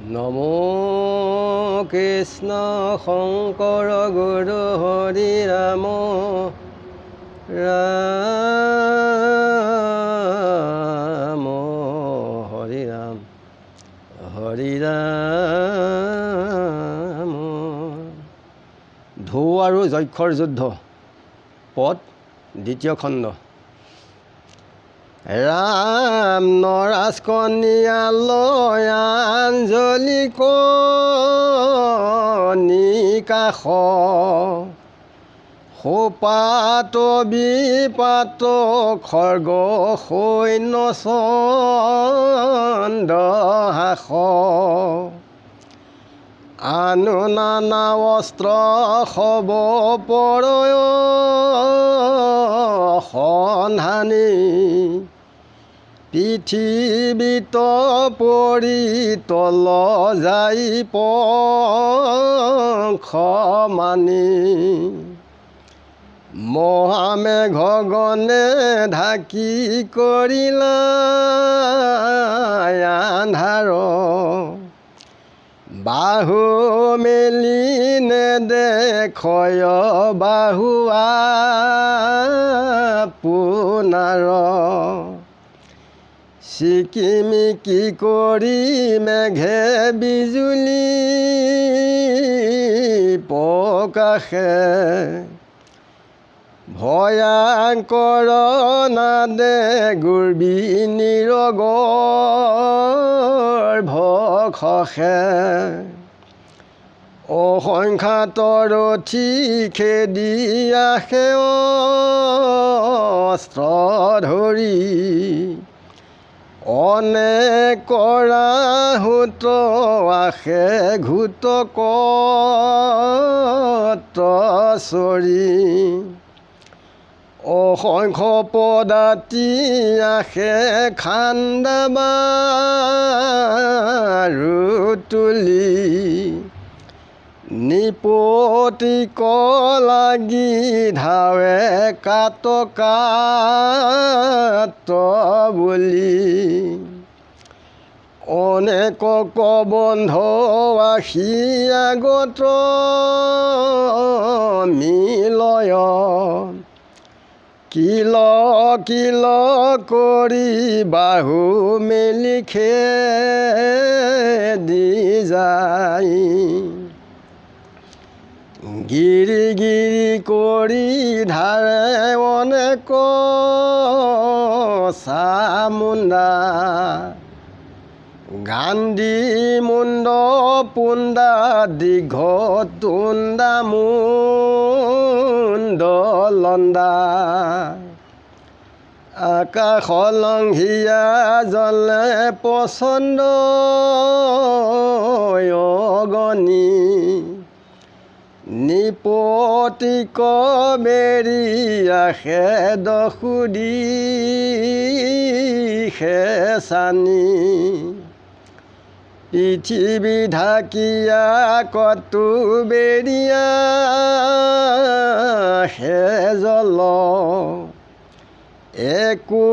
নমো কৃষ্ণ শংকৰ গুৰু হৰি ৰাম ৰাম হৰি ৰাম হৰি ৰাম। ঢৌ আৰু যক্ষৰ যুদ্ধ পদ দ্বিতীয় খণ্ড। ৰাম নৰাজ কনিয়ালৈ আঞ্জলি কণিকাশ সোপাত বিপাত খৰ্গ সৈন্য চন্দহাস আনু নানা অস্ত্ৰ সব পৰয় সন্ধানী পৃথিৱীত পৰি তল যাই পংখ মানি মহামেঘ গণে ঢাকি কৰিলা আন্ধাৰ বাহু মেলি নেদেখয় বাহু আপোনাৰ চিকিমিকি কৰি মেঘে বিজুলি প্ৰকাশে ভয়ংকৰ নাদে গুৰ্বি নিৰগৰ ভখে অসংখ্যাত ৰথি খেদি আহে অস্ত্ৰ ধৰি অনেকৰা হুত আহে ঘূতকত চৰি অসংখ্য পদাতি আহে খান্দাবাৰু তুলি নিপতিক লাগি ধাৱে কাত বুলি অনেকক বন্ধ আহি আগত মিলয় কিল কিল কৰি বাহু মেলি খেদি যায় গিৰি গিৰি কৰি ধাৰে অনেক চামুণ্ডা গান্ধী মুণ্ড পুণ্ডা দীঘ তুণ্ডা মুণ্ড লণ্ডা আকাশ লংঘিয়া জলে পচন্দ অগণি নিপতিক বেৰি আহে দসুদি খেচানি পৃথিৱী ঢাকিয়া কতো বেৰিয়া হে জল একো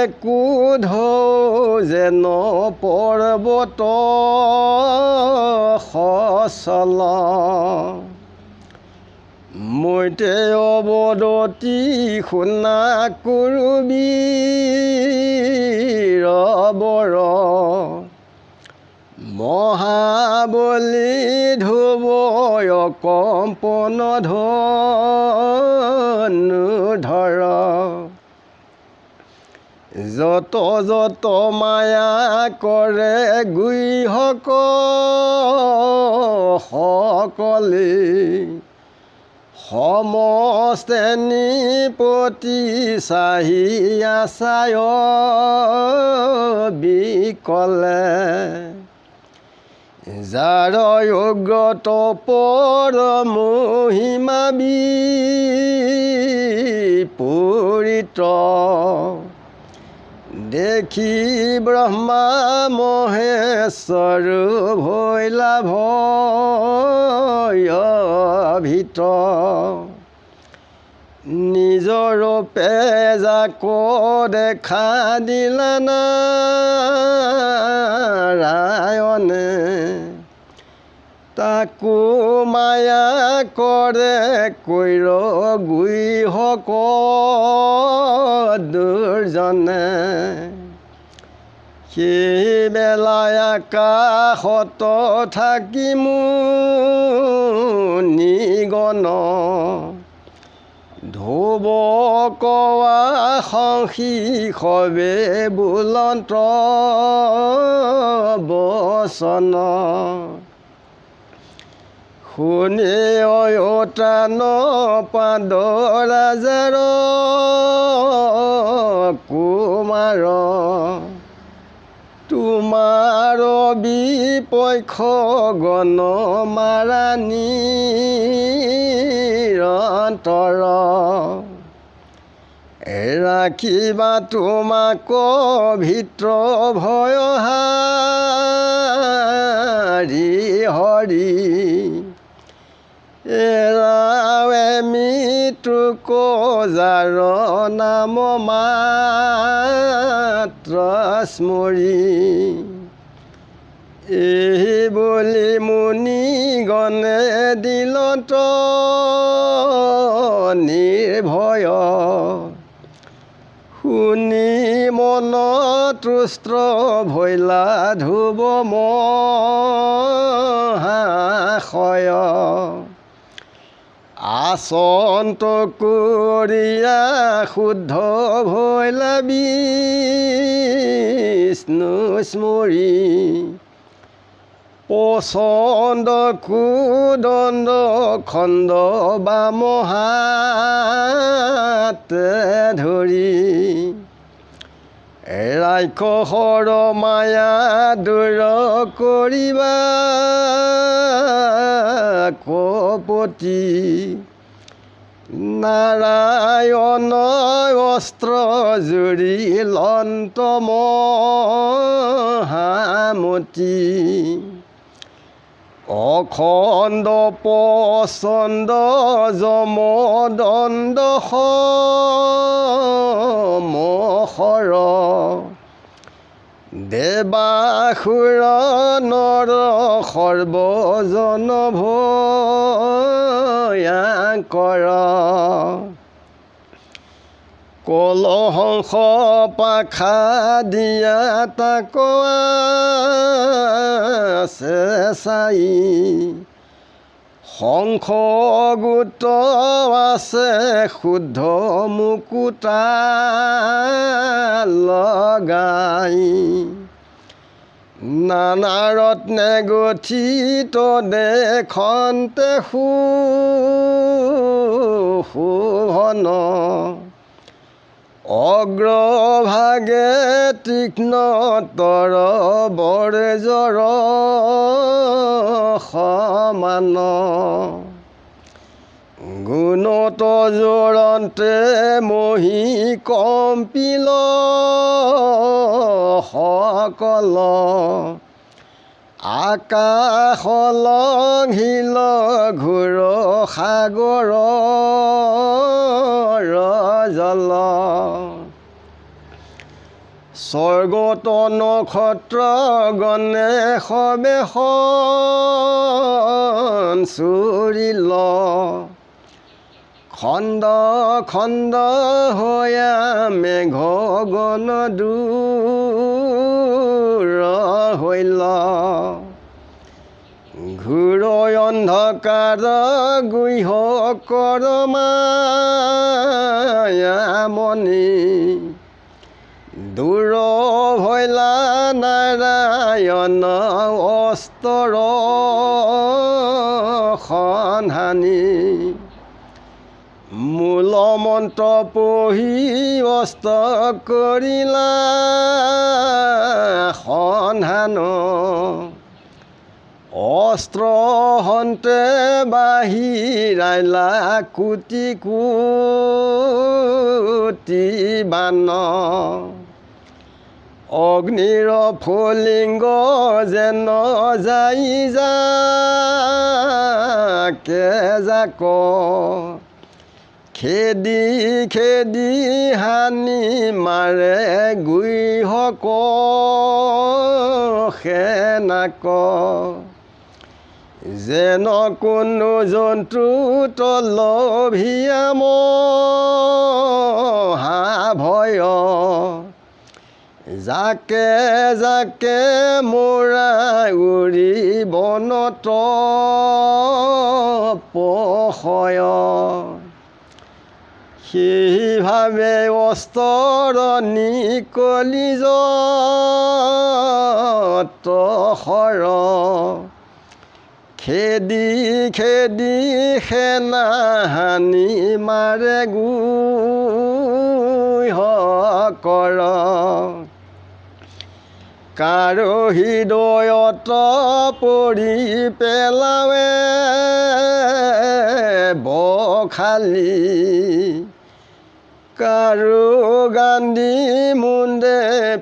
একো ঢৌ যেন পৰ্বত সচল মৈতে অৱদতি শুনা কুৰুবীৰ মহাবলী ধুবয় কম্পন ধনুধৰ যত যত মায়া কৰে গুইসকলে সমস্তে নিপতি চাহি আছায় বিকলে যাৰ যোগ্যত পৰ মহিমা বিপৰীত দেখি ব্ৰহ্মা মহেশ্বৰ ভৈলা ভয়ভীত নিজৰ পেজাকো দেখা দিলা নাৰায়ণে তাকো মায়া কৰে কৈৰ গুইহক দুৰ্জনে সেই বেলাই আকাশত থাকি মুনিগণ ধুব কোৱা সংসী সবে বুলন্ত বচন শুনি অয়তান পাদৰাজাৰ কুমাৰ তোমাৰ বিপক্ষ গণ মাৰা নিৰন্তৰ ৰাখিবা তোমাক ভিত্ৰ ভয় হাৰি হৰি এৰাৱে মৃত্যুক যাৰ নাম মাত্ৰ স্মৰি এই বুলি মুনিগণে দিলত নিৰ্ভয় শুনি মন তুষ্ট ভৈলা ধুব মহাশয় আচন্ত কৰিয়া শুদ্ধ ভৈলা বিষ্ণু স্মৰি পচন্দ কুদণ্ড খণ্ড বাম হাতে ধৰি ৰাক্ষসৰ মায়া দূৰ কৰিবা কপতি নাৰায়ণ অস্ত্ৰ জুৰি লন্ত মহামতি অখণ্ড পচন্দ যমদণ্ড সমসৰ দেৱাসুৰ নৰ সৰ্বজন ভয়াঙ্কৰ কলহংস পাখা দিয়া তাক আছে চাই শংখ গোট আছে শুদ্ধ মুকুতা লগাই নানা ৰত্নে গঠিত দেখন্তে শোভন অগ্ৰভাগে তীক্ষ্ণ তৰ বৰজৰ সমান গুণত জোৰন্তে মহি কম্পিল সকল আকাশ লংঘিল ঘোৰ সাগৰ জল স্বৰ্গত নক্ষত্ৰ গণে সবে চুৰিল খণ্ড খণ্ড হৈয়া মেঘ গণ দূৰ হৈল ঘোৰ অন্ধকাৰ গুহ্যকৰ মায়ামণি দূৰ ভৈলা নাৰায়ণ অস্তৰ সন্ধানী মূল মন্ত্ৰ পঢ়ি অস্ত কৰিলা সন্ধান অস্ত্ৰ হন্তে বাহিৰাইলা কোটি কোটি বান অগ্নিৰ ফলিংগ যেন যাই যাকে যাক খেদি খেদি হানি মাৰে গুইহক সেনাক যেন কোনো জন্তু তলভিয়া মহাভয় যাকে যাকে মোৰা উৰি বনত পহয় সেইভাৱে অস্তৰণি কলিজত সৰ খেদি খেদি সেনা হানি মাৰে গুইহকৰ কাৰো হৃদয়ত পৰি পেলাৱে বখালি কাৰো গান্ধী মুণ্ডে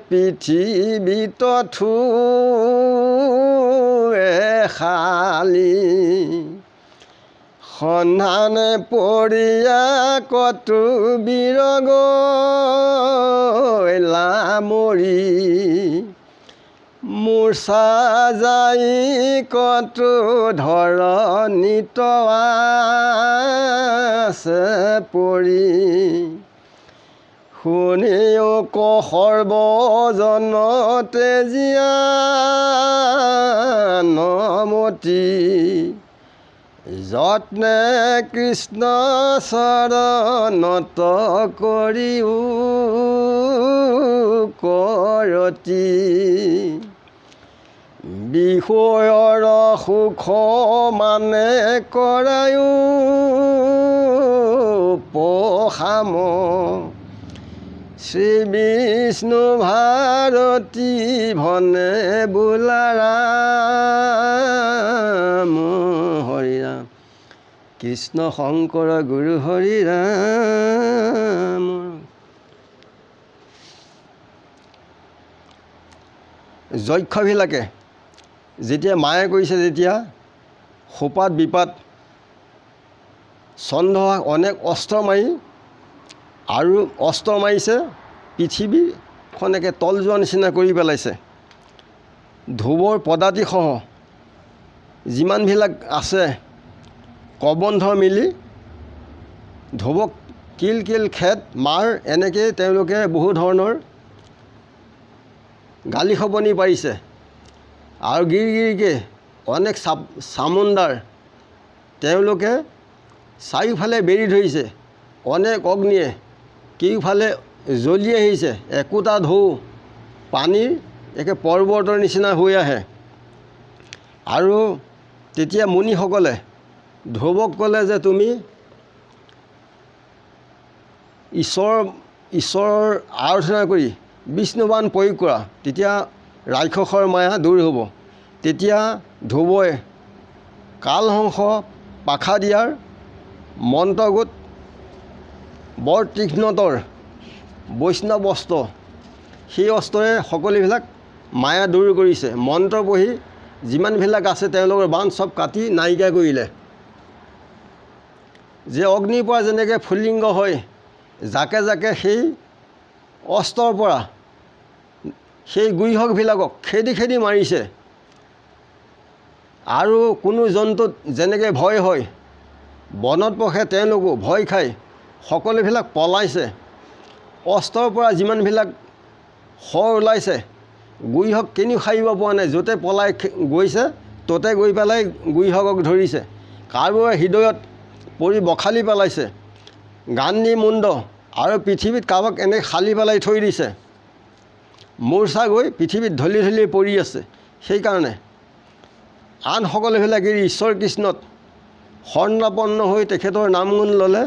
পৃথিৱীত খালি সন্ধানে পৰিয়া কতো বিৰগ লামৰি মূৰ্ছা যাই কতো ধৰণিত আছে পৰি শুনিও ক সৰ্বজনতে জীয়া নমতি যত্নে কৃষ্ণ চৰণত কৰিও কৰতি বিষয়ৰ সুখ মানে কৰায়ো পখাম শ্ৰী বিষ্ণু ভাৰতী ভনে বোলা ৰাম হৰি ৰাম কৃষ্ণ শংকৰ গুৰু হৰি ৰাম। যক্ষবিলাকে যেতিয়া মায়ে কৰিছে যেতিয়া সোপাত বিপাত চন্দ্ৰহাক অনেক অস্ত্ৰ মাৰি আৰু অস্ত্ৰ মাৰিছে পৃথিৱীখনকে তল যোৱা নিচিনা কৰি পেলাইছে। ধ্ৰুৱৰ পদাতিসহ যিমানবিলাক আছে কবন্ধ মিলি ধ্ৰুৱক কিল কিল খেদ মাৰ এনেকৈ তেওঁলোকে বহু ধৰণৰ গালি খবনি পাৰিছে আৰু গিৰিগিৰিকৈ অনেক চামুণ্ডাৰ তেওঁলোকে চাৰিওফালে বেৰি ধৰিছে। অনেক অগ্নিয়ে কেইফালে জ্বলি আহিছে। একোটা ঢৌ পানীৰ একে পৰ্বতৰ নিচিনা হৈ আহে। আৰু তেতিয়া মুনিসকলে ধ্ৰুৱক ক'লে যে তুমি ঈশ্বৰৰ আৰাধনা কৰি বিষ্ণুবাণ প্ৰয়োগ কৰা, তেতিয়া ৰাক্ষসৰ মায়া দূৰ হ'ব। তেতিয়া ধ্ৰুৱই কালহংস পাখা দিয়াৰ মন্ত্ৰগোট বৰ তীক্ষ্ণতৰ বৈষ্ণৱ অস্ত্ৰ, সেই অস্ত্ৰৰে সকলোবিলাক মায়া দূৰ কৰিছে। মন্ত্ৰ পঢ়ি যিমানবিলাক আছে তেওঁলোকৰ বাণ চব কাটি নাইকিয়া কৰিলে। যে অগ্নিৰ পৰা যেনেকৈ ফুল্লিংগ হয় জাকে জাকে সেই অস্ত্ৰৰ পৰা সেই গুইহকবিলাকক খেদি খেদি মাৰিছে। আৰু কোনো জন্তুত যেনেকৈ ভয় হয় বনত পখে তেওঁলোকো ভয় খাই সকলোবিলাক পলাইছে। অস্ত্ৰৰ পৰা যিমানবিলাক শৰ ওলাইছে গুইহক কেনিও সাৰিব পৰা নাই। য'তে পলাই গৈছে ত'তে গৈ পেলাই গুইহকক ধৰিছে। কাৰোবাৰ হৃদয়ত পৰি বখালি পেলাইছে। গান্ধী মুণ্ড আৰু পৃথিৱীত কাৰোবাক এনে খালি পেলাই থৈ দিছে। মূৰ্ছা গৈ পৃথিৱীত ঢলি ঢলি পৰি আছে। সেইকাৰণে আন সকলোবিলাক এৰি ঈশ্বৰ কৃষ্ণত শৰণাপন্ন হৈ তেখেতৰ নাম গুণ ল'লে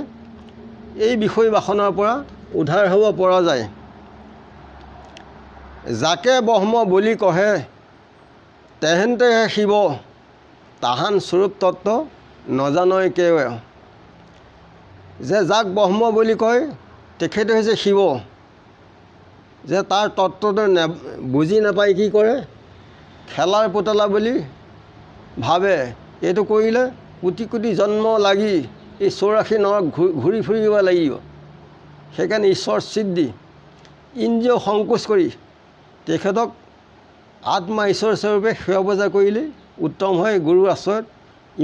এই বিষয় বাসনাৰ পৰা উদ্ধাৰ হ'ব পৰা যায়। যাকে ব্ৰহ্ম বুলি কহে তেহেন্তেহে শিৱ, তাহান স্বৰূপ তত্ত্ব নজানয় কেৱে। যে যাক ব্ৰহ্ম বুলি কয় তেখেতে হৈছে শিৱ। যে তাৰ তত্ত্বটো বুজি নাপায় কি কৰে, খেলাৰ পুতলা বুলি ভাবে। এইটো কৰিলে কোটি কোটি জন্ম লাগি এই 84 নৰক ঘূৰি ফুৰিব লাগিব। সেইকাৰণে ঈশ্বৰ সিদ্ধি ইন্দ্ৰিয় সংকোচ কৰি তেখেতক আত্মা ঈশ্বৰ স্বৰূপে সেৱা বজা কৰিলেই উত্তম হয়। গুৰুৰ আশ্ৰয়ত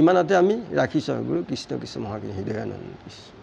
ইমানতে আমি ৰাখিছোঁ। গুৰু কৃষ্ণ কৃষ্ণ মহাকৃষ্ণ হৃদয়ানন্দ কৃষ্ণ।